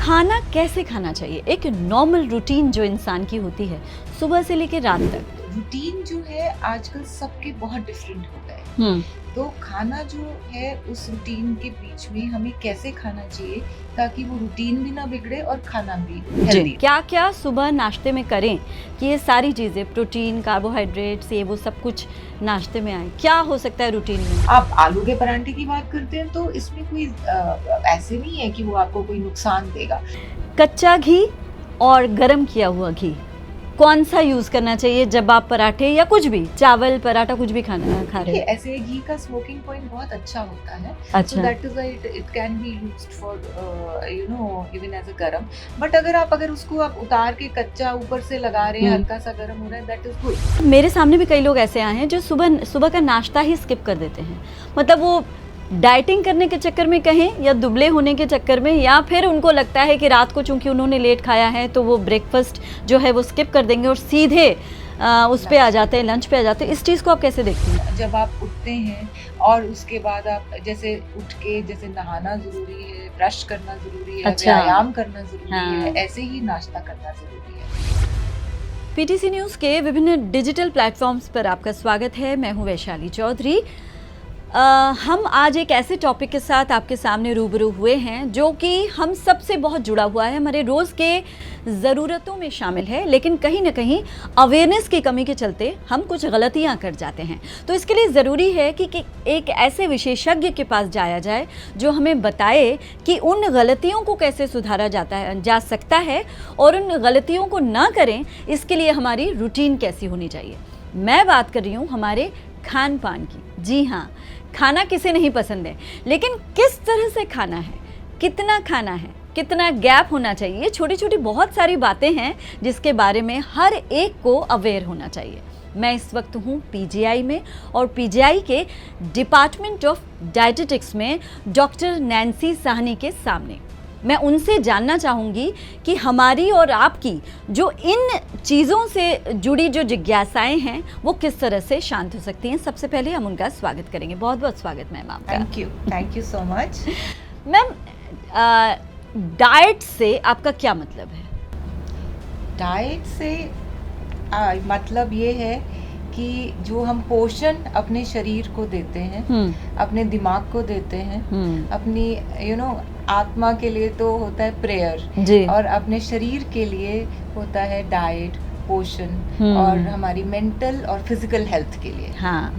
खाना कैसे खाना चाहिए, एक नॉर्मल रूटीन जो इंसान की होती है सुबह से लेकर रात तक। रूटीन जो है आजकल सबके बहुत डिफरेंट हो गए हैं। हम्म। तो खाना जो है उस रूटीन के बीच में हमें कैसे खाना चाहिए ताकि वो रूटीन भी ना बिगड़े और खाना भी हेल्दी। क्या क्या सुबह नाश्ते में करें कि ये सारी चीजें प्रोटीन कार्बोहाइड्रेट्स ये वो सब कुछ नाश्ते में आए, क्या हो सकता है रूटीन में? आप आलू के परांठे की बात करते हैं तो इसमें कोई ऐसे नहीं है कि वो आपको कोई नुकसान देगा। कच्चा घी और गरम किया हुआ घी कौन सा यूज करना चाहिए जब आप पराठे या कुछ भी चावल पराठा कुछ भी खाना खा रहे हैं? ऐसे घी का स्मोकिंग पॉइंट बहुत अच्छा होता है। अच्छा। So that is why it can be used for even as a गरम। बट अगर उसको आप उतार के कच्चा ऊपर से लगा रहे हैं हल्का सा गरम हो रहा है, that is good। मेरे सामने भी कई लोग ऐसे आए हैं जो सुबह सुबह का नाश्ता ही स्किप कर देते हैं, मतलब वो डाइटिंग करने के चक्कर में कहें या दुबले होने के चक्कर में, या फिर उनको लगता है कि रात को चूंकि उन्होंने लेट खाया है तो वो ब्रेकफास्ट जो है वो स्किप कर देंगे और सीधे उस पे आ जाते हैं, लंच पे आ जाते हैं। इस चीज़ को आप कैसे देखते हैं? जब आप उठते हैं और उसके बाद आप जैसे उठ के जैसे नहाना जरूरी है, ब्रश करना जरूरी है, अच्छा। व्यायाम करना जरूरी हाँ। है, ऐसे ही नाश्ता करना जरूरी है। पीटीसी न्यूज़ के विभिन्न डिजिटल प्लेटफॉर्म्स पर आपका स्वागत है। मैं हूँ वैशाली चौधरी। हम आज एक ऐसे टॉपिक के साथ आपके सामने रूबरू हुए हैं जो कि हम सबसे बहुत जुड़ा हुआ है, हमारे रोज़ के ज़रूरतों में शामिल है, लेकिन कहीं ना कहीं अवेयरनेस की कमी के चलते हम कुछ गलतियां कर जाते हैं। तो इसके लिए ज़रूरी है कि एक ऐसे विशेषज्ञ के पास जाया जाए जो हमें बताए कि उन गलतियों को कैसे सुधारा जा सकता है और उन गलतियों को ना करें, इसके लिए हमारी रूटीन कैसी होनी चाहिए। मैं बात कर रही हूँ हमारे खान पान की। जी हाँ, खाना किसे नहीं पसंद है, लेकिन किस तरह से खाना है, कितना खाना है, कितना गैप होना चाहिए, छोटी छोटी बहुत सारी बातें हैं जिसके बारे में हर एक को अवेयर होना चाहिए। मैं इस वक्त हूँ पीजीआई में और पीजीआई के डिपार्टमेंट ऑफ डाइटेटिक्स में डॉक्टर नैन्सी साहनी के सामने। मैं उनसे जानना चाहूँगी कि हमारी और आपकी जो इन चीज़ों से जुड़ी जो जिज्ञासाएं हैं वो किस तरह से शांत हो सकती हैं। सबसे पहले हम उनका स्वागत करेंगे। बहुत बहुत स्वागत मैम आपका। Thank you so much. Ma'am, diet से आपका क्या मतलब है? डाइट से मतलब ये है कि जो हम पोषण अपने शरीर को देते हैं, अपने दिमाग को देते हैं, अपनी आत्मा के लिए तो होता है प्रेयर, और अपने शरीर के लिए होता है डाइट, पोषण, और हमारी मेंटल और फिजिकल हेल्थ के लिए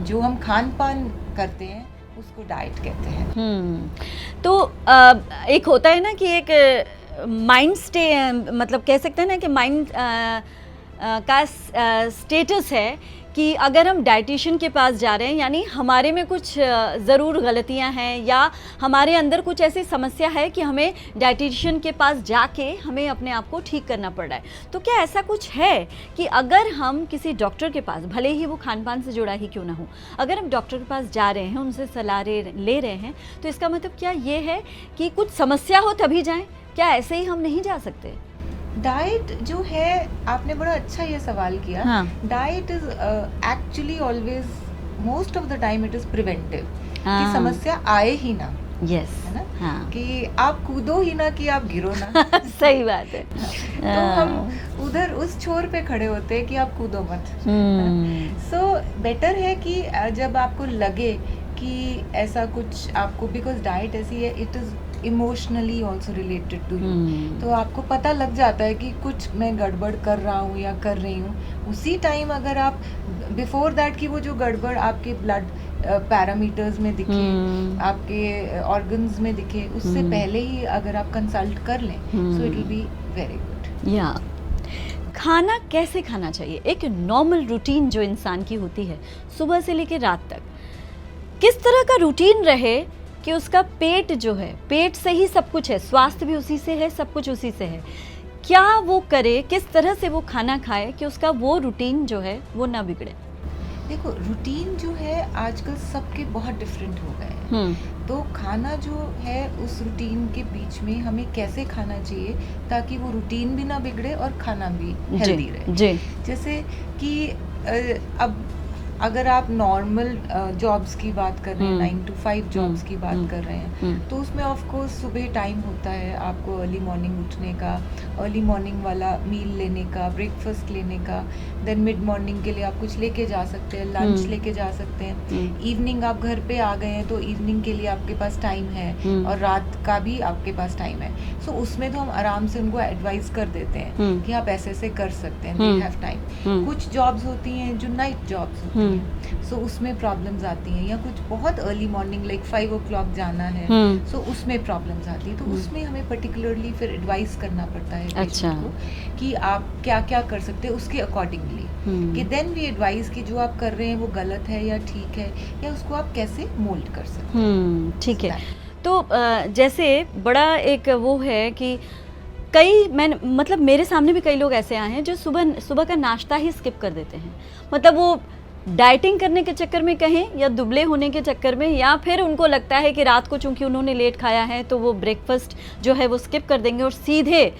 जो हम खान पान करते हैं उसको डाइट कहते हैं। तो एक होता है ना कि एक माइंड मतलब कह सकते हैं ना कि माइंड का स्टेटस है कि अगर हम डाइटिशियन के पास जा रहे हैं यानी हमारे में कुछ ज़रूर गलतियां हैं या हमारे अंदर कुछ ऐसी समस्या है कि हमें डाइटिशियन के पास जाके हमें अपने आप को ठीक करना पड़ रहा है। तो क्या ऐसा कुछ है कि अगर हम किसी डॉक्टर के पास, भले ही वो खान पान से जुड़ा ही क्यों ना हो, अगर हम डॉक्टर के पास जा रहे हैं, उनसे सलाह ले रहे हैं, तो इसका मतलब क्या ये है कि कुछ समस्या हो तभी जाएं? क्या ऐसे ही हम नहीं जा सकते? डाइट जो है, आपने बड़ा अच्छा ये सवाल किया। Diet is actually always, most of the time it is preventive, कि समस्या आए ही ना। यस, है ना? कि आप कूदो ही ना कि आप गिरो ना। सही बात है। तो हम उधर उस छोर पे खड़े होते हैं कि आप कूदो मत। सो बेटर है कि जब आपको लगे कि ऐसा कुछ आपको, बिकॉज डाइट ऐसी है, it is emotionally also related to you, तो आपको पता लग जाता है कि कुछ मैं गड़बड़ कर रहा हूँ या कर रही हूँ। उसी टाइम अगर आप बिफोर दैट की वो जो गड़बड़ आपके ब्लड पैरामीटर्स में दिखे, आपके ऑर्गन्स में दिखे, उससे पहले ही अगर आप कंसल्ट कर लें, so it will be very good. या खाना कैसे खाना चाहिए, एक नॉर्मल रूटीन जो इंसान की होती है सुबह से लेकर रात तक, किस तरह का रूटीन रहे कि उसका पेट जो है, पेट से ही सब कुछ है, स्वास्थ्य भी उसी से है, सब कुछ उसी से है। क्या वो करे, किस तरह से वो खाना खाए कि उसका वो रूटीन जो है वो ना बिगड़े? देखो, रूटीन जो है आजकल सबके बहुत डिफरेंट हो गए हैं। तो खाना जो है उस रूटीन के बीच में हमें कैसे खाना चाहिए ताकि वो रूटीन भी ना बिगड़े और खाना भी हेल्दी रहे। जैसे कि अब अगर आप नॉर्मल जॉब्स की बात कर रहे हैं, 9 to 5 जॉब्स की बात कर रहे हैं, तो उसमें ऑफ कोर्स सुबह टाइम होता है आपको अर्ली मॉर्निंग उठने का, अर्ली मॉर्निंग वाला मील लेने का, ब्रेकफास्ट लेने का, देन मिड मॉर्निंग के लिए आप कुछ लेके जा सकते हैं, लंच लेके जा सकते हैं, इवनिंग आप घर पे आ गए हैं तो इवनिंग के लिए आपके पास टाइम है, और रात का भी आपके पास टाइम है। सो उसमें तो हम आराम से उनको एडवाइस कर देते हैं कि आप ऐसे ऐसे कर सकते हैं, दे हैव टाइम। कुछ जॉब्स होती हैं जो नाइट जॉब्स होती हैं, सो उसमें प्रॉब्लम्स आती हैं, या कुछ बहुत अर्ली मॉर्निंग लाइक 5 o'clock जाना है, सो उसमें प्रॉब्लम्स आती है। तो उसमें हमें पर्टिकुलरली फिर एडवाइस करना पड़ता है पेशेंट को कि आप क्या क्या कर सकते हैं उसके अकॉर्डिंगली, कि देन वी एडवाइस कि जो आप कर रहे हैं वो गलत है या ठीक है, या उसको आप कैसे मोल्ड कर सकते हैं। ठीक है। तो जैसे बड़ा एक वो है कि मतलब मेरे सामने भी कई लोग ऐसे आए हैं जो सुबह का नाश्ता ही स्किप कर देते हैं। मतलब वो डाइटिंग करने के चक्कर में कहें, या दुबले होने के चक्कर में, या फिर उनको लगता है कि रात को चूंकि उन्होंने लेट खाया है तो वो ब्रेकफास्ट जो है वो स्किप कर देंगे और सीधे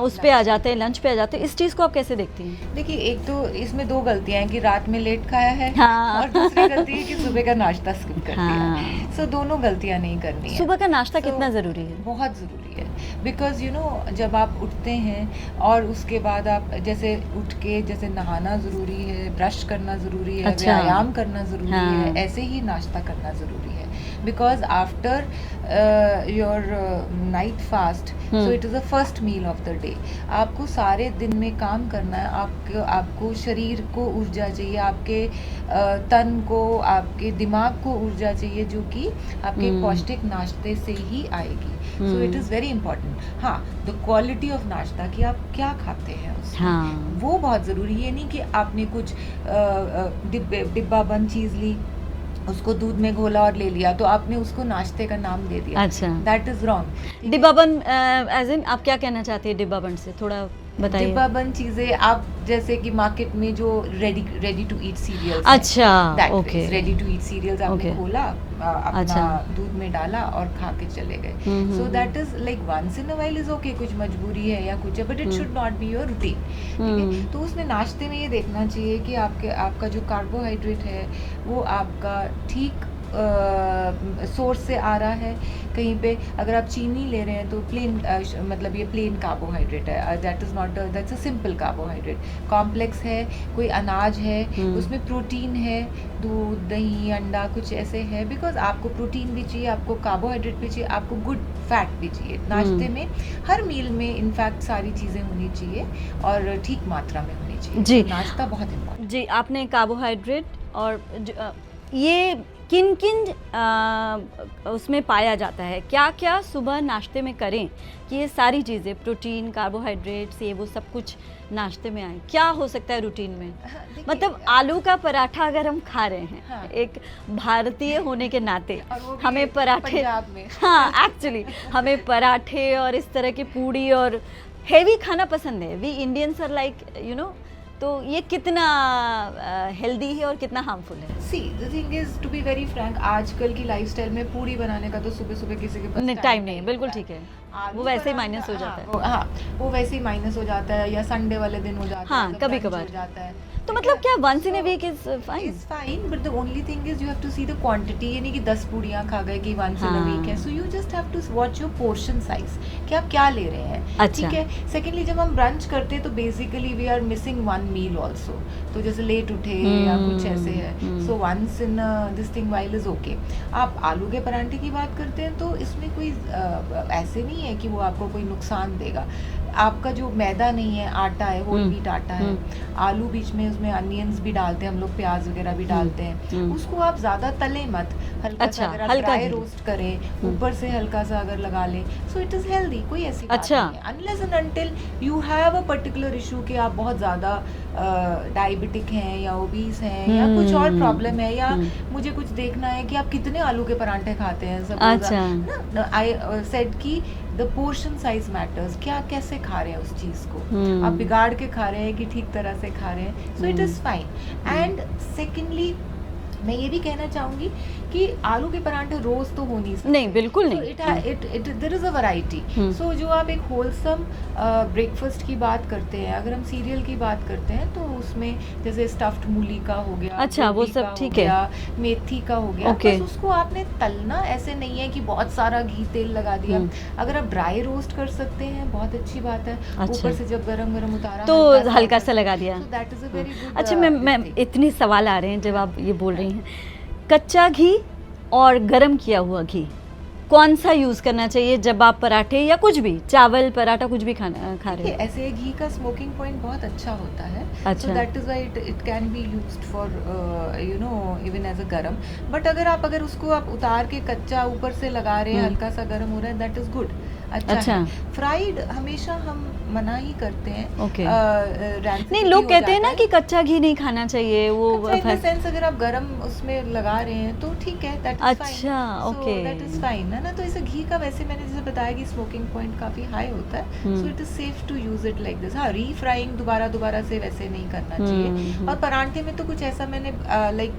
उस पे आ जाते हैं, लंच पे आ जाते हैं। इस चीज़ को आप कैसे देखती हैं? देखिए, एक तो इसमें 2 गलतियां हैं कि रात में लेट खाया है, हाँ। और दूसरी गलती है कि सुबह का नाश्ता स्किप कर दिया। सो दोनों गलतियां नहीं करनी है। सुबह का नाश्ता कितना ज़रूरी है? बहुत ज़रूरी है, बिकॉज यू नो जब आप उठते हैं और उसके बाद आप जैसे उठ के जैसे नहाना ज़रूरी है, ब्रश करना ज़रूरी है, व्यायाम करना ज़रूरी है, ऐसे ही नाश्ता करना ज़रूरी है। Because after your night fast, so it is the first meal of the day. आपको सारे दिन में काम करना है, आपको शरीर को ऊर्जा चाहिए, आपके तन को, आपके दिमाग को ऊर्जा चाहिए, जो कि आपके पौष्टिक नाश्ते से ही आएगी। सो इट इज़ वेरी इंपॉर्टेंट। हाँ, द क्वालिटी ऑफ नाश्ता, कि आप क्या खाते हैं उसमें, वो बहुत ज़रूरी है। नहीं कि आपने कुछ डिब्बा बंद चीज़ ली, उसको दूध में घोला और ले लिया, तो आपने उसको नाश्ते का नाम दे दिया। अच्छा, दैट इज रॉन्ग। डिब्बाबंद एज इन आप क्या कहना चाहती है डिब्बाबंद से? थोड़ा बताइए। डिब्बाबंद चीजें आप जैसे कि मार्केट में जो रेडी टू ईट सीरियल्स, अच्छा, okay, ready to eat cereals आपने खोला, अपना दूध में डाला और खा के चले गए। So that is like once in a while is okay, कुछ मजबूरी है या कुछ है, but it should not be your routine. ठीक है, तो उसमें नाश्ते में ये देखना चाहिए कि आपका जो कार्बोहाइड्रेट है वो आपका ठीक सोर्स से आ रहा है। कहीं पे अगर आप चीनी ले रहे हैं तो प्लेन मतलब ये प्लेन कार्बोहाइड्रेट है, that is not, that's a simple carbohydrate. Complex है, कोई अनाज है, उसमें प्रोटीन है, दूध, दही, अंडा, कुछ ऐसे है। बिकॉज आपको प्रोटीन भी चाहिए, आपको कार्बोहाइड्रेट भी चाहिए, आपको गुड फैट भी चाहिए। नाश्ते में हर मील में इनफैक्ट सारी चीज़ें होनी चाहिए और ठीक मात्रा में होनी चाहिए। जी, नाश्ता बहुत इम्पोर्टेंट। जी, आपने कार्बोहाइड्रेट और ये किन किन उसमें पाया जाता है, क्या क्या सुबह नाश्ते में करें कि ये सारी चीज़ें, प्रोटीन, कार्बोहाइड्रेट्स, ये वो सब कुछ नाश्ते में आए? क्या हो सकता है रूटीन में? मतलब आलू का पराठा अगर हम खा रहे हैं, एक भारतीय होने के नाते हमें पराठे, हाँ एक्चुअली हमें पराठे और इस तरह की पूड़ी और हेवी खाना पसंद है। We Indians are like you know, तो ये कितना हेल्दी है और कितना हार्मफुल है? See the thing is, to be very frank, आजकल की लाइफस्टाइल में पूड़ी बनाने का तो सुबह सुबह किसी के पास टाइम नहीं है। बिल्कुल ठीक है, वो वैसे ही माइनस हो जाता है। हाँ, वो वैसे ही माइनस हो जाता है, या संडे वाले दिन हो जाता है। हाँ, कभी कभार हो जाता है। तो मतलब क्या once in a week is fine? Is fine, but the only thing is you have to see the quantity. ये नहीं कि 10 पूड़ियाँ खा गए कि वंस इन अ वीक है। So you just have to watch your portion size, कि आप क्या ले रहे हैं। अच्छा, ठीक है। सेकेंडली, जब हम ब्रंच करते हैं तो basically we are missing one meal also. तो जैसे लेट उठे या कुछ ऐसे है, so once in this thing while is okay. आप आलू के परांठे की बात करते हैं तो इसमें कोई ऐसे नहीं है कि वो आपको कोई नुकसान देगा। आपका जो मैदा नहीं है, आटा है, होल व्हीट आटा है। आलू बीच में उसमें अनियंस भी डालते हैं हम लोग, प्याज वगैरह भी डालते हैं। उसको आप ज़्यादा तले मत, हल्का सा अगर आप ड्राई रोस्ट करें, ऊपर से हल्का सा अगर लगा लें, सो इट इज़ हेल्दी। कोई ऐसी बात नहीं है, unless and until you have a particular issue कि आप बहुत ज़्यादा डायबिटिक हैं या ओबीस हैं या कुछ और प्रॉब्लम है, या मुझे कुछ देखना है कि आप कितने आलू के परांठे खाते हैं। सब आई सेड कि द पोर्शन साइज मैटर्स, क्या कैसे खा रहे हैं उस चीज़ को। आप बिगाड़ के खा रहे हैं कि ठीक तरह से खा रहे हैं, सो it is fine. And secondly, मैं ये भी कहना चाहूँगी कि आलू के परांठे रोज तो हो नहीं सकते, नहीं बिल्कुल नहीं। There is a variety. So जो आप एक होलसम ब्रेकफास्ट की बात करते हैं, अगर हम सीरियल की बात करते हैं तो उसमें जैसे स्टफ्ड मूली का हो गया, अच्छा, वो गोभी सब का हो ठीक है। गया, मेथी का हो गया, ओके। बस उसको आपने तलना ऐसे नहीं है कि बहुत सारा घी तेल लगा दिया। अगर आप ड्राई रोस्ट कर सकते हैं बहुत अच्छी बात है, अच्छा। ऊपर से जब गरम गरम उतारा तो हल्का सा लगा दिया। so that is a very good, अच्छा, मैं thing. इतने सवाल आ रहे हैं जब आप ये बोल रही हैं, कच्चा घी और गरम किया हुआ घी कौन सा यूज करना चाहिए जब आप पराठे या कुछ भी, चावल पराठा कुछ भी खा रहे हैं? ऐसे घी का स्मोकिंग पॉइंट बहुत अच्छा होता है, अच्छा। so that is why it can be used for even as a गरम। बट अगर उसको आप उतार के कच्चा ऊपर से लगा रहे हैं, हल्का सा गरम हो रहा है, दैट इज गुड, अच्छा है। फ्राइड हमेशा हम मना ही करते हैं। ओके। नहीं, लोग कहते हैं ना कि कच्चा घी नहीं खाना चाहिए, वो सेंस अगर आप गरम उसमें लगा रहे हैं तो ठीक है, दैट इज फाइन। अच्छा, ओके, दैट इज फाइन है ना। तो इसे घी का वैसे मैंने जैसे बताया कि स्मोकिंग पॉइंट काफी हाई होता है, so it is safe to use it like this. हाँ, रीफ्राइंग दोबारा से वैसे नहीं करना चाहिए। और परांठे में तो कुछ ऐसा मैंने लाइक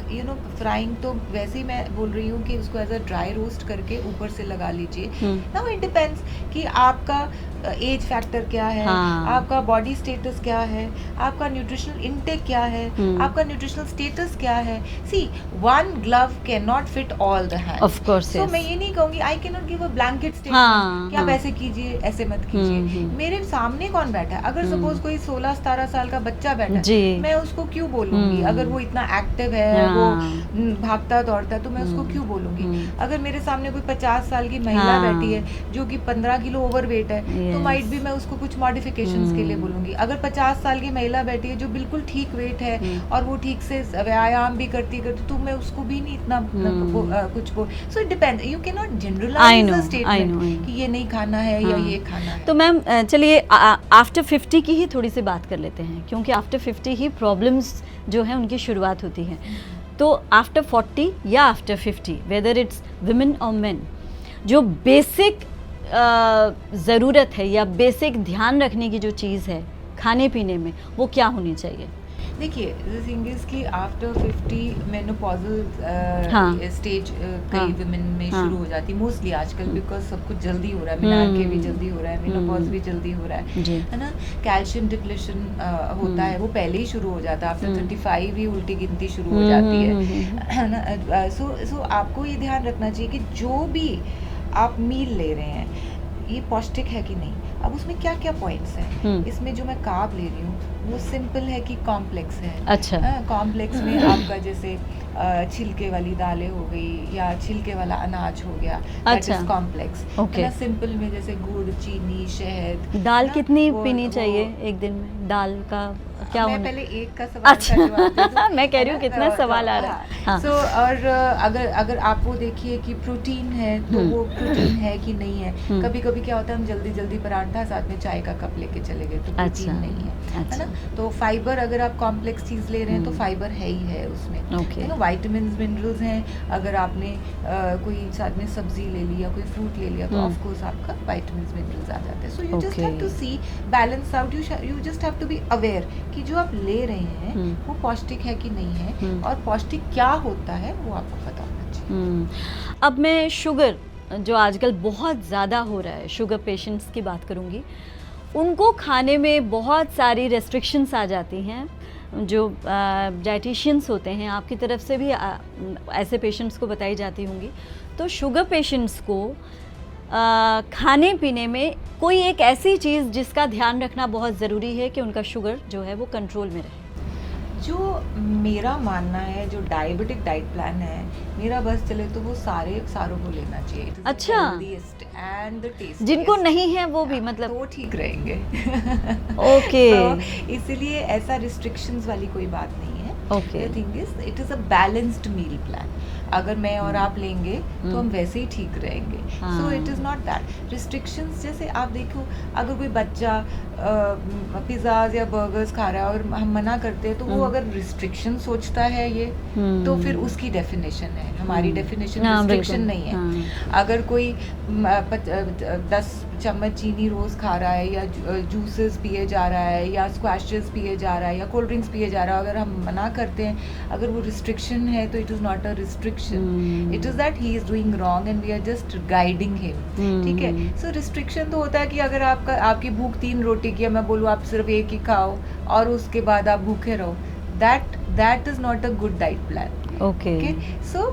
फ्राइंग तो वैसे ही मैं बोल रही हूँ कि उसको एज अ ड्राई रोस्ट करके ऊपर से लगा लीजिए। नाउ इट डिपेंड्स कि आपका एज फैक्टर क्या है, आपका बॉडी स्टेटस क्या है, आपका न्यूट्रिशनल इनटेक क्या है, आपका न्यूट्रिशनल स्टेटस क्या है। See, one glove can not fit all the hands, of course. So मैं ये नहीं कहूंगी, I can not give a blanket statement कि आप ऐसे कीजिए, ऐसे मत कीजिए। मेरे सामने कौन बैठा है, अगर सपोज कोई 16-17 साल का बच्चा बैठा है, मैं उसको क्यों बोलूंगी? अगर वो इतना एक्टिव है, वो भागता दौड़ता है, तो मैं उसको क्यों बोलूंगी? अगर मेरे सामने कोई 50 साल की महिला बैठी है जो कि 15 किलो ओवरवेट है, तो माइट भी मैं उसको कुछ मॉडिफिकेशंस के लिए बोलूंगी। अगर 50 साल की महिला बैठी है जो बिल्कुल ठीक वेट है और वो ठीक से व्यायाम भी करती तो मैं उसको भी नहीं इतना कुछ बोल। So it depend, you can not generalise the statement कि ये नहीं खाना है या ये खाना है। तो मैम चलिए आफ्टर 50 की ही थोड़ी सी बात कर लेते हैं, क्योंकि आफ्टर 50 ही प्रॉब्लम्स जो है उनकी शुरुआत होती है। तो आफ्टर 40 या आफ्टर 50, वेदर इट्स वुमेन और मेन, जो बेसिक ज़रूरत है या बेसिक ध्यान रखने की जो चीज़ है खाने पीने में, वो क्या होनी चाहिए? देखिए, द थिंग इज कि आफ्टर 50 मेनोपॉजल स्टेज कई वुमेन में शुरू हो जाती है मोस्टली आजकल, बिकॉज सब कुछ जल्दी हो रहा है, मेनार्के भी जल्दी हो रहा है, मेनोपॉज भी जल्दी हो रहा है ना। कैल्शियम डिप्लेशन होता है, वो पहले ही शुरू हो जाता है, आफ्टर 35 ही उल्टी गिनती शुरू हो जाती है ना। सो आपको ये ध्यान रखना चाहिए कि जो भी आप मील ले रहे हैं ये पौष्टिक है कि नहीं। अब उसमें क्या क्या पॉइंट्स हैं, इसमें जो मैं कार्ब ले रही हूँ वो सिंपल है कि कॉम्प्लेक्स है। अच्छा। कॉम्प्लेक्स में आपका जैसे छिलके वाली दालें हो गई या छिलके वाला अनाज हो गया, that is complex. Okay. Simple में जैसे गुड़, चीनी, शहद। दाल कितनी पीनी चाहिए एक दिन में? दाल का क्या मैं पहले एक का सवाल का जवाब दे दूं। मैं कह रही हूँ कितना सवाल आ रहा है। सो और अगर आप वो देखिए कि प्रोटीन है तो वो प्रोटीन है कि नहीं है। कभी कभी क्या होता है, हम जल्दी जल्दी पराठा साथ में चाय का कप लेके चले गए तो प्रोटीन नहीं है ना। तो फाइबर, अगर आप कॉम्प्लेक्स चीज ले रहे हैं तो फाइबर है ही है उसमें। वाइटामिन मिनरल्स हैं, अगर आपने कोई साथ में सब्जी ले ली या कोई फ्रूट ले लिया तो ऑफ कोर्स आपका वाइटामिन मिनरल्स आ जाते हैं। So you just have to see balance out, you just have to be aware कि जो आप ले रहे हैं वो पौष्टिक है कि नहीं है, और पौष्टिक क्या होता है वो आपको पता होना चाहिए। अब मैं शुगर, जो आजकल बहुत ज़्यादा हो रहा है, शुगर पेशेंट्स की बात करूँगी, उनको खाने में बहुत सारी रेस्ट्रिक्शंस आ जाती हैं। जो डाइटिशियंस होते हैं, आपकी तरफ से भी ऐसे पेशेंट्स को बताई जाती होंगी। तो शुगर पेशेंट्स को खाने पीने में कोई एक ऐसी चीज़ जिसका ध्यान रखना बहुत ज़रूरी है कि उनका शुगर जो है वो कंट्रोल में रहे। जो मेरा मानना है, जो डायबिटिक डाइट प्लान है मेरा, बस चले तो वो सारों को लेना चाहिए। अच्छा। एंड द टेस्ट, जिनको नहीं है वो भी मतलब तो ठीक रहेंगे। ओके। इसलिए ऐसा रिस्ट्रिक्शंस वाली कोई बात नहीं है। Okay. The thing is it is a balanced meal plan. अगर मैं और आप लेंगे तो हम वैसे ही ठीक रहेंगे। सो it is not that restrictions. जैसे आप देखो, अगर कोई बच्चा पिज़्ज़ाज या बर्गर्स खा रहा है और हम मना करते हैं तो वो अगर रिस्ट्रिक्शन सोचता है ये, तो फिर उसकी डेफिनेशन है, हमारी डेफिनेशन रिस्ट्रिक्शन नहीं है। अगर कोई 10 चम्मच चीनी रोज़ खा रहा है या जूसेस पिए जा रहा है या स्क्वैशेस पिए जा रहा है या कोल्ड ड्रिंक्स पिए जा रहा है, अगर हम मना करते हैं, अगर वो रिस्ट्रिक्शन है तो it is not a restriction, restriction, it is that he is doing wrong and we are just guiding him, ठीक है। सो रिस्ट्रिक्शन तो होता है कि अगर आपकी भूख 3 रोटी की है, मैं बोलूँ आप सिर्फ एक ही खाओ और उसके बाद आप भूखे रहो, that is not a good diet plan. Okay. So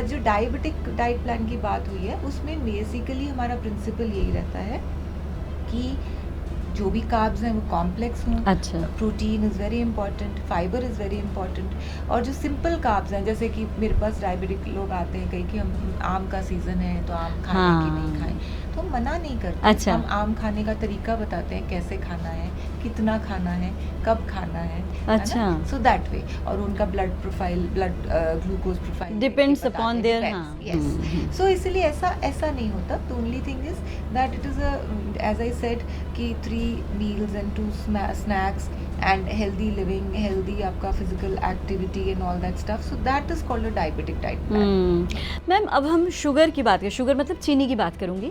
जो डायबिटिक डाइट प्लान की बात हुई है उसमें बेसिकली हमारा प्रिंसिपल यही रहता है कि जो भी कार्ब्स हैं वो कॉम्प्लेक्स हों, अच्छा। Protein is very important, fibre is very important, और जो सिंपल कार्ब्स हैं, जैसे कि मेरे पास डायबिटिक लोग आते हैं कहीं कि हम आम का सीज़न है तो आम खाएं कि नहीं खाएं, तो हम मना नहीं करते। अच्छा। हम आम खाने का तरीका बताते हैं, कैसे खाना है, कितना खाना है, कब खाना है। अच्छा। सो दैट वे, और उनका blood profile, blood glucose profile depends upon their. Yes. So इसलिए ऐसा नहीं होता। The only thing is that it is as I said कि 3 meals and 2 snacks and healthy living, healthy आपका physical activity and all that stuff, so that is called a diabetic diet plan. Ma'am अब हम sugar की बात करें, sugar मतलब चीनी की बात करूँगी।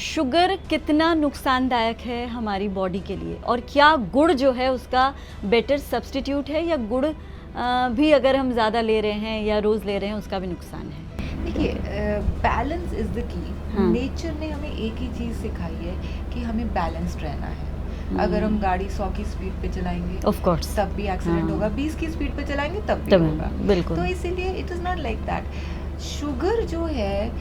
शुगर कितना नुकसानदायक है हमारी बॉडी के लिए, और क्या गुड़ जो है उसका बेटर सब्स्टिट्यूट है, या गुड़ भी अगर हम ज़्यादा ले रहे हैं या रोज़ ले रहे हैं उसका भी नुकसान है? देखिए, balance is the key. Nature ने हमें एक ही चीज़ सिखाई है कि हमें बैलेंस्ड रहना है। अगर हम गाड़ी 100 की स्पीड पे चलाएंगे ऑफ कोर्स तब भी एक्सीडेंट होगा, 20 की स्पीड पे चलाएंगे तब भी होगा। बिल्कुल। तो इसीलिए it is not like that. Sugar जो है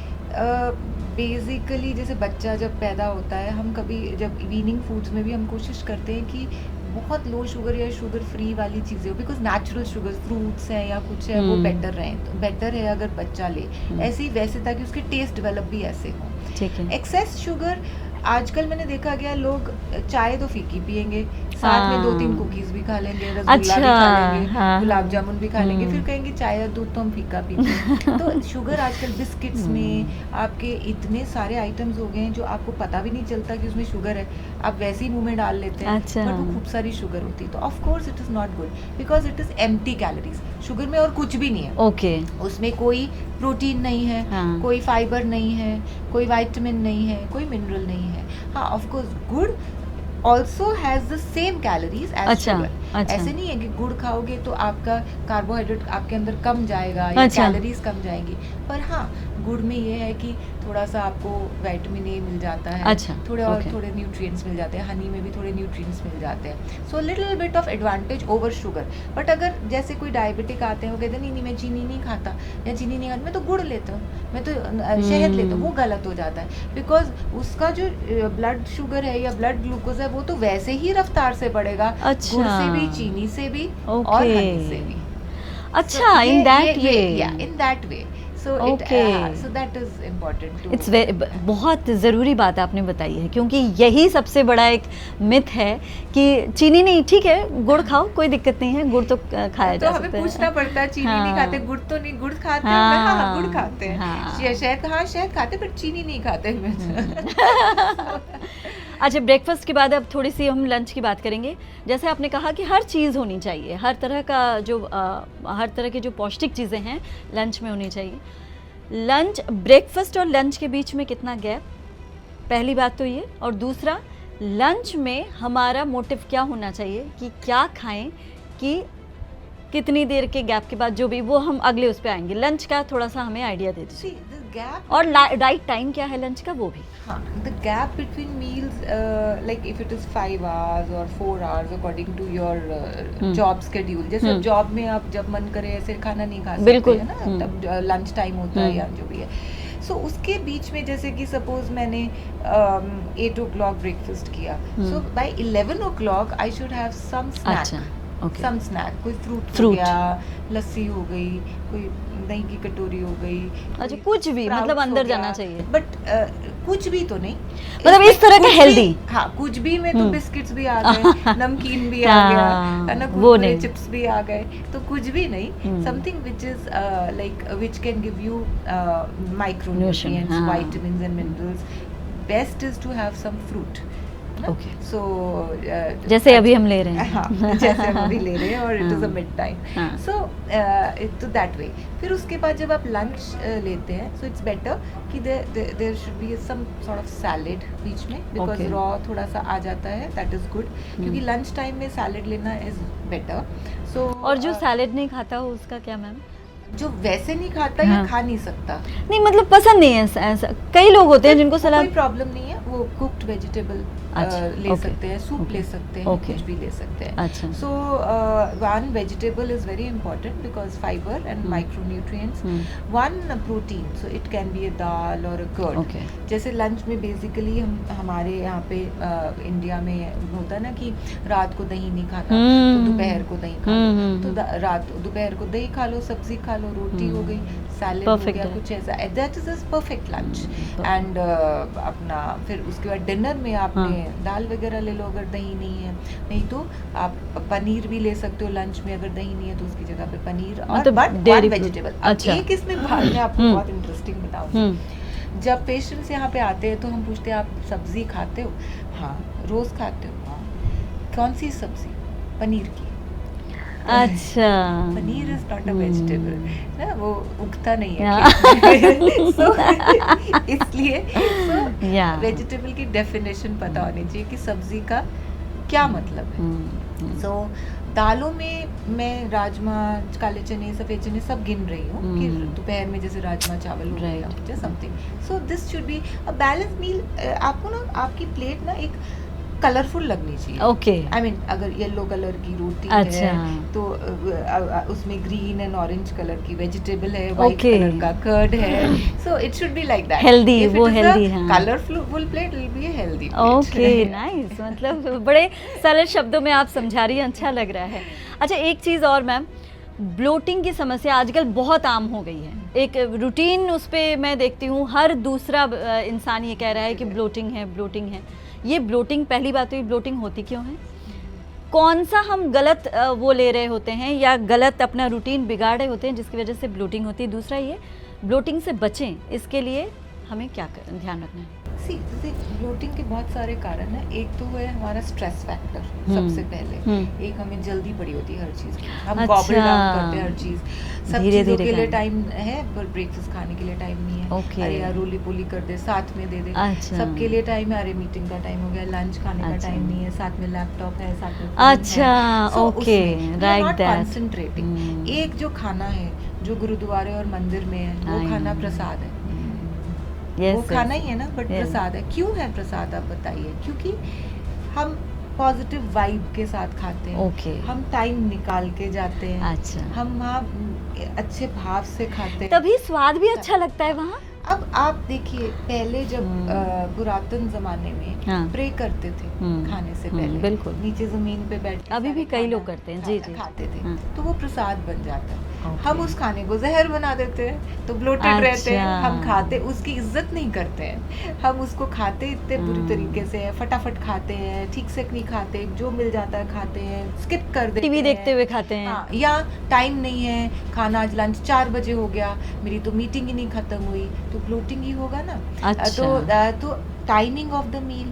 बेसिकली जैसे बच्चा जब पैदा होता है, हम कभी जब वीनिंग फूड्स में भी हम कोशिश करते हैं कि बहुत लो शुगर या शुगर फ्री वाली चीज़ें हो, बिकॉज नेचुरल शुगर फ्रूट्स हैं या कुछ है वो बेटर रहें, तो बेटर है अगर बच्चा ले ऐसे ही वैसे, ताकि उसके टेस्ट डेवलप भी ऐसे हों। ठीक है। एक्सेस शुगर आजकल मैंने देखा गया, लोग चाय तो फीकी पियेंगे, साथ में 2-3 कुकीज भी खा लेंगे, रसगुल्ला भी खा लेंगे, गुलाब जामुन भी खा लेंगे, फिर कहेंगे चाय और दूध तो हम फीका पीते हैं। तो शुगर आजकल बिस्किट्स में आपके इतने सारे आइटम्स हो गए हैं जो आपको पता भी नहीं चलता कि उसमें शुगर है, आप वैसे ही मुंह में डाल लेते हैं, बट वो खूब सारी शुगर होती है। तो of course it is not good, because it is empty calories. Sugar में और कुछ भी नहीं है। ओके। उसमें कोई प्रोटीन नहीं है, कोई फाइबर नहीं है, कोई विटामिन नहीं है, कोई मिनरल नहीं है। हाँ, of course gur also has the same calories as sugar. ऐसे नहीं है कि गुड़ खाओगे तो आपका कार्बोहाइड्रेट आपके अंदर कम जाएगा या कैलोरीज कम जाएंगी, पर हाँ गुड़ में ये है कि थोड़ा सा आपको विटामिन ए मिल जाता है, थोड़े न्यूट्रिएंट्स मिल जाते हैं, हनी में भी थोड़े न्यूट्रिएंट्स मिल जाते हैं। So little bit of advantage over sugar. But अगर जैसे कोई डायबिटिक आते हैं, वो कहते हैं नहीं मैं चीनी नहीं खाता, या चीनी नहीं खाता, मैं तो गुड़ लेता हूँ, मैं तो शहद लेता हूँ, वो गलत हो जाता है। बिकॉज उसका जो ब्लड शुगर है या ब्लड ग्लूकोज है वो तो वैसे ही रफ्तार से बढ़ेगा, गुड़ से भी, चीनी से भी और हनी से भी। अच्छा, in that way. So that is important too. It's बहुत ज़रूरी बात आपने बताई है, क्योंकि यही सबसे बड़ा एक मिथ है कि चीनी नहीं, ठीक है गुड़ खाओ कोई दिक्कत नहीं है, गुड़ तो खाया जा सकता है। तो हमें पूछना पड़ता है, चीनी नहीं खाते, गुड़ तो नहीं, गुड़ खाते हैं? हाँ, गुड़ खाते हैं। शहद खाते पर चीनी नहीं खाते। अच्छा, ब्रेकफास्ट के बाद अब थोड़ी सी हम लंच की बात करेंगे। जैसे आपने कहा कि हर चीज़ होनी चाहिए, हर तरह की जो पौष्टिक चीज़ें हैं लंच में होनी चाहिए। लंच, ब्रेकफास्ट और लंच के बीच में कितना गैप, पहली बात तो ये। और दूसरा, लंच में हमारा मोटिव क्या होना चाहिए कि क्या खाएं, कि कितनी देर के गैप के बाद, जो भी वो हम अगले उस पर आएंगे। लंच का थोड़ा सा हमें आइडिया दे दीजिए, और राइट टाइम क्या है लंच का वो भी। हाँ, the gap between meals, like if it is 5 hours और 4 hours according to your job schedule. जैसे जॉब में आप जब मन करे ऐसे खाना नहीं खा सकते है ना, तब लंच टाइम होता है या जो भी है। सो उसके बीच में जैसे कि सपोज मैंने 8 o'clock ब्रेकफास्ट किया, so by 11 o'clock I should have some snack. Some snack, कोई फ्रूट हो गया, लस्सी हो गई, कोई दही की कटोरी हो गई, अच्छा कुछ भी, मतलब अंदर जाना चाहिए। बट कुछ भी तो नहीं, मतलब इस तरह का हेल्दी। हाँ, कुछ भी में तो बिस्किट्स भी आ गए, नमकीन भी आ गया है ना, कुरकुरे चिप्स भी आ गए, तो कुछ भी नहीं। Something which is like which can give you micro nutrients, vitamins and minerals. Best is to have some fruit. Okay, so जैसे अभी हम ले रहे हैं। हाँ, जैसे हम अभी ले रहे हैं, और it is a mid time. So तो दैट वे। फिर उसके बाद जब आप लंच लेते हैं, सो इट्स बेटर कि there should be some sort of salad बीच में, बिकॉज रॉ थोड़ा सा आ जाता है, दैट इज़ गुड, क्योंकि लंच टाइम में सैलेड लेना इज़ बेटर। सो और जो सैलेड नहीं खाता हो उसका क्या मैम? जो वैसे नहीं खाता या हाँ। खा नहीं सकता, नहीं मतलब पसंद नहीं है ऐसा, कई लोग होते हैं जिनको सलाद कोई प्रॉब्लम नहीं है, वो कुक्ड वेजिटेबल अच्छा, ले ओके, सकते हैं, सूप ओके, ले सकते हैं, ओके। कुछ भी ले सकते हैं। अच्छा। So one vegetable is very important because fibre and micronutrients, one protein, so it can be a dal और अ कर्ड। ओके। जैसे लंच में बेसिकली हम हमारे यहाँ पे इंडिया में होता है ना कि रात को दही नहीं खाना, तो दोपहर को दही खा लो, तो दोपहर को दही खा लो, सब्जी खा लो, रोटी हो गई, सैलेड हो Perfect गया, है। कुछ ऐसा, that is a perfect lunch. And अपना फिर उसके बाद डिनर में आपने दाल वगैरह ले लो अगर दही नहीं है, नहीं तो आप पनीर भी ले सकते हो लंच में, अगर दही नहीं है तो उसकी जगह पे पनीर और मतलब but dairy one food। Vegetable. अच्छा। एक इसमें मैं आपको बहुत इंटरेस्टिंग बताऊंगी। जब पेशेंट्स यहाँ पे आते हैं तो हम पूछते हैं आप सब्जी खाते हो? हाँ। रोज खाते हो? हाँ। कौन सी सब्जी? पनीर की। अच्छा। Paneer is not a vegetable ना, वो उगता नहीं है Yeah. खेत में। So, इसलिए Yeah. वेजिटेबल की डेफिनेशन पता होनी चाहिए कि सब्जी का क्या मतलब है। सो दालों में मैं राजमा, काले चने, सफेद चने सब गिन रही हूँ कि दोपहर में जैसे राजमा चावल हो गया, Right. Something. So this should be a balance meal. आपको ना आपकी प्लेट ना एक कलरफुल लगनी चाहिए। ओके। आई मीन अगर येलो कलर की रोटी अच्छा। है तो उसमें ग्रीन एंड ऑरेंज कलर की वेजिटेबल है, व्हाइट Okay. कलर का कर्ड है, so it should be like that. Healthy, वो healthy, हाँ। Colourful plate will be a healthy plate. Okay, nice. मतलब बड़े सरल शब्दों में आप समझा रही हैं, अच्छा लग रहा है। अच्छा, एक चीज़ और मैम, ब्लोटिंग की समस्या आजकल बहुत आम हो गई है। एक रूटीन उस पे मैं देखती हूँ, हर दूसरा इंसान ये कह रहा है कि ब्लोटिंग है, ब्लोटिंग है। ये ब्लोटिंग, पहली बात तो ये ब्लोटिंग होती क्यों है? कौन सा हम गलत वो ले रहे होते हैं या गलत अपना रूटीन बिगाड़ रहे होते हैं जिसकी वजह से ब्लोटिंग होती है? दूसरा ये, ब्लोटिंग से बचें इसके लिए हमें क्या ध्यान रखना है? ब्लोटिंग के बहुत सारे कारण हैं। एक तो है हमारा स्ट्रेस फैक्टर, सबसे पहले। एक हमें जल्दी पड़ी होती है हर चीज़ की, हम गॉबल डाउन करते हैं हर चीज़, सब धीरे चीज़ों धीरे के लिए खाएं। टाइम है पर ब्रेकफास्ट खाने के लिए टाइम नहीं है। ओके। अरे यार रोली पोली कर दे, साथ में दे दे। अच्छा। सबके लिए टाइम है, अरे मीटिंग का टाइम हो गया, लंच खाने का अच्छा। टाइम नहीं है, साथ में लैपटॉप है, साथ में phone अच्छा, है। So, ओके, उसमें we are like not that. concentrating। एक जो खाना है जो गुरुद्वारे और मंदिर में है, वो I खाना know. प्रसाद है। Yes, वो खाना yes. ही है ना, बट Yes. प्रसाद है। क्यों है प्रसाद, आप बताइए? क्योंकि हम पॉजिटिव वाइब के साथ खाते हैं। ओके। हम टाइम निकाल के जाते हैं। अच्छा। हम वहाँ अच्छे भाव से खाते हैं। तभी स्वाद भी अच्छा लगता है वहाँ। अब आप देखिए, पहले जब पुरातन जमाने में हाँ। प्रे करते थे खाने से पहले, बिल्कुल। नीचे जमीन पे बैठ के अभी भी सारे कई खाना लोग करते हैं, जी, जी। खाते थे, हाँ। तो वो प्रसाद बन जाता है। ओके। हम उस खाने को जहर बना देते हैं, तो ब्लोटेड रहते हैं। अच्छा। हम खाते, उसकी इज्जत नहीं करते हैं। हम उसको खाते इतने बुरी तरीके से हैं, फटाफट खाते हैं, ठीक से नहीं खाते, जो मिल जाता है खाते हैं, स्किप कर देते हैं। टीवी देखते हुए खाते हैं। हाँ, या टाइम नहीं है खाना, आज लंच 4 बजे हो गया, मेरी तो मीटिंग ही नहीं खत्म हुई, तो ब्लोटिंग ही होगा ना। अच्छा। तो timing of the meal,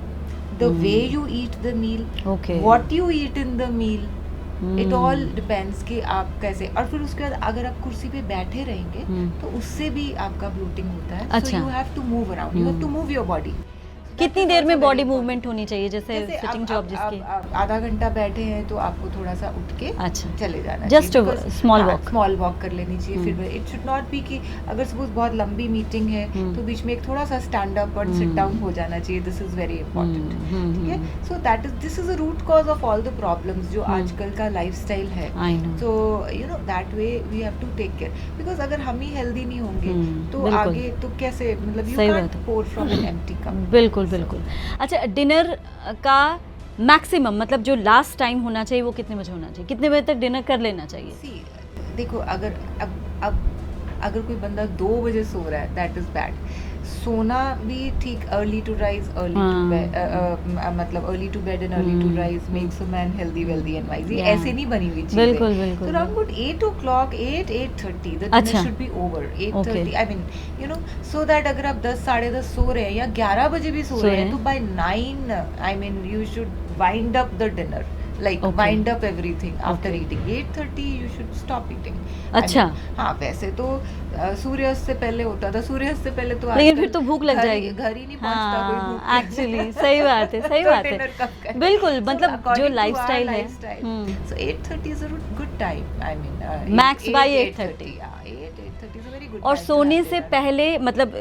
the way you eat the meal, okay. What you eat in the meal, it all depends कि आप कैसे। और फिर उसके बाद अगर आप कुर्सी पे बैठे रहेंगे तो उससे भी आपका ब्लोटिंग होता है। So you have to move around, you have to move your body. कितनी देर में बॉडी मूवमेंट होनी चाहिए, जैसे सिटिंग आप- जॉब आप- जिसकी? आप आधा घंटा बैठे हैं तो आपको थोड़ा सा उठ के अच्छा। चले जाना Just चाहिए, a because- small हाँ, walk. स्मॉल वॉक कर लेनी चाहिए। फिर इट शुड नॉट बी कि अगर सपोज बहुत लंबी मीटिंग है तो बीच में एक थोड़ा सा स्टैंड अप और सिट डाउन हो जाना चाहिए। दिस इज वेरी इंपॉर्टेंट, ठीक है। So that is, this is a root cause of all the problems जो आजकल का लाइफस्टाइल है। I know. तो you know that way we have to take care, because अगर हम ही हेल्दी नहीं होंगे तो बिल्कुल। आगे तो कैसे, मतलब यू सही कांट बात है। पोर फ्रॉम एन एम्प्टी कप। बिल्कुल बिल्कुल। अच्छा, डिनर का मैक्सिमम मतलब जो लास्ट टाइम होना चाहिए वो कितने बजे होना चाहिए? कितने बजे तक डिनर कर लेना चाहिए? सी देखो, अगर अब अगर कोई बंदा 2 बजे सो रहा है, दैट इज बैड। सोना भी ठीक, early to rise early to bed, मतलब early to bed and early to rise makes a man healthy wealthy and wise. ये ऐसे नहीं बनी हुई चीजें। बिल्कुल बिल्कुल। So around about 8 o'clock, 8:30 the dinner अच्छा। should be over. 8:30 Okay. I mean, you know, so that अगर आप 10 साढ़े 10 सो रहे हैं या 11 बजे भी सो रहे हैं तो by 9 I mean you should wind up the dinner. like Okay. wind up everything after eating 8:30 you should stop eating. अच्छा। हाँ वैसे तो सूर्यास्त से पहले होता था, सूर्यास्त से पहले तो लेकिन आजकल फिर तो भूख लग घर ही- जाएगी। घर ही नहीं पहुंचता कोई भूख के। एक्चुअली सही बात है, सही तो बात dinner है, कब करें? बिल्कुल, So, मतलब according जो to our लाइफस्टाइल है। lifestyle, hmm. so 8:30 is a good time. I mean, Max by 8:30. Yeah, 8:30 is a very good और time to सोने have से dinner. पहले मतलब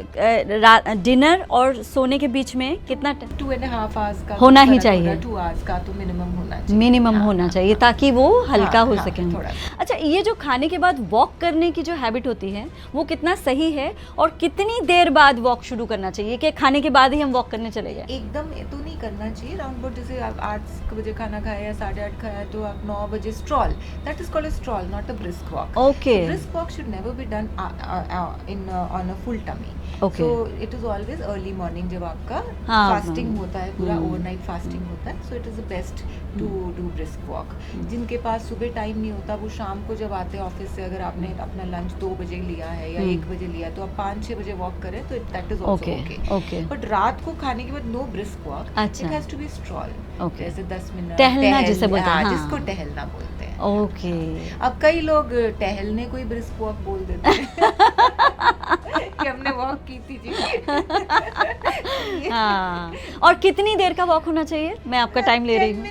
डिनर और सोने के बीच में कितना 2.5 hours का होना तो ही फर्क चाहिए। होगा, 2 hours का तो मिनिमम होना चाहिए। मिनिमम हाँ, होना हाँ, चाहिए हाँ। ताकि वो हल्का हो हाँ, सके। थोड़ा। अच्छा, ये जो खाने के बाद वॉक करने की जो हैबिट होती है वो कितना सही है और कितनी देर बाद वॉक शुरू करना चाहिए कि खाने के बाद ही हम वॉक करने चले जाए? एकदम ये तो नहीं करना चाहिए। राउंड अबाउट जैसे आप 8 बजे खाना खाया या 8:30 खाया तो आप 9 बजे stroll, that is called a stroll, not a brisk walk. Okay, Brisk walk should never be done on a full tummy. Okay. So it is always early morning जब आपका हाँ, fasting हाँ। होता है, पूरा हम्म। overnight fasting होता है, so it is the best to do brisk walk. जिनके पास सुबह टाइम नहीं होता वो शाम को जब आते हैं ऑफिस से, अगर आपने अपना लंच 2 बजे लिया है या 1 बजे लिया है तो आप 5-6 बजे वॉक करें तो that is also okay, okay. Okay, but रात को खाने के बाद नो ब्रिस्क वॉक, अच्छा। It has to be stroll. Okay. जैसे 10 मिनट टहलना जिसे बोलते हैं, हाँ। जिसको टहलना बोलते हैं। ओके। अब कई लोग टहलने को ही ब्रिस्क वॉक बोल देते हैं कि हमने वॉक की थी जी। हाँ, और कितनी देर का वॉक होना चाहिए? मैं आपका टाइम ले रही हूँ।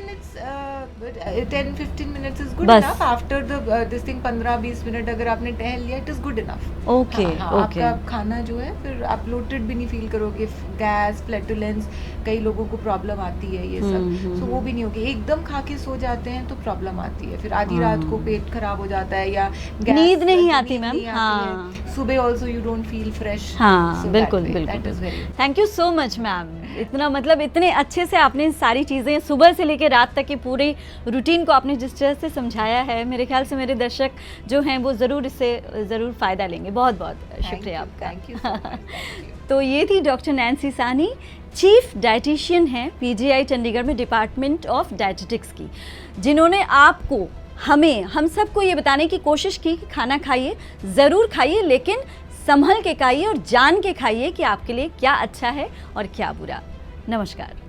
10-15 minutes is good बस। enough. After the this thing 15-20 minute अगर आपने टहल लिया it is good enough. Okay, हाँ, ओके। आपका खाना जो है फिर आप bloated भी नहीं फील करोगे, गैस, फ्लैटुलेंस, कई लोगों को प्रॉब्लम आती है ये सब, सो वो भी नहीं होगी। एकदम खा के सो जाते हैं तो प्रॉब्लम आती है, फिर आधी रात को पेट खराब हो जाता है या गैस, नींद नहीं आती नींद मैम। नहीं आती हाँ, है। सुबह also you don't feel fresh. हाँ, बिल्कुल, दैट बिल्कुल। Is very thank you so much ma'am, इतना मतलब इतने अच्छे से आपने सारी चीज़ें सुबह से लेकर रात तक की पूरी रूटीन को आपने जिस तरह से समझाया है, मेरे ख्याल से मेरे दर्शक जो हैं वो ज़रूर इससे ज़रूर फ़ायदा लेंगे। बहुत बहुत शुक्रिया आपका। Thank you so much. तो ये थी doctor Nancy Sahni, chief dietitian हैं पीजीआई चंडीगढ़ में डिपार्टमेंट ऑफ डाइटेटिक्स की, जिन्होंने आपको हम सबको ये बताने की कोशिश की कि खाना खाइए, ज़रूर खाइए, लेकिन संभल के खाइए और जान के खाइए कि आपके लिए क्या अच्छा है और क्या बुरा। नमस्कार।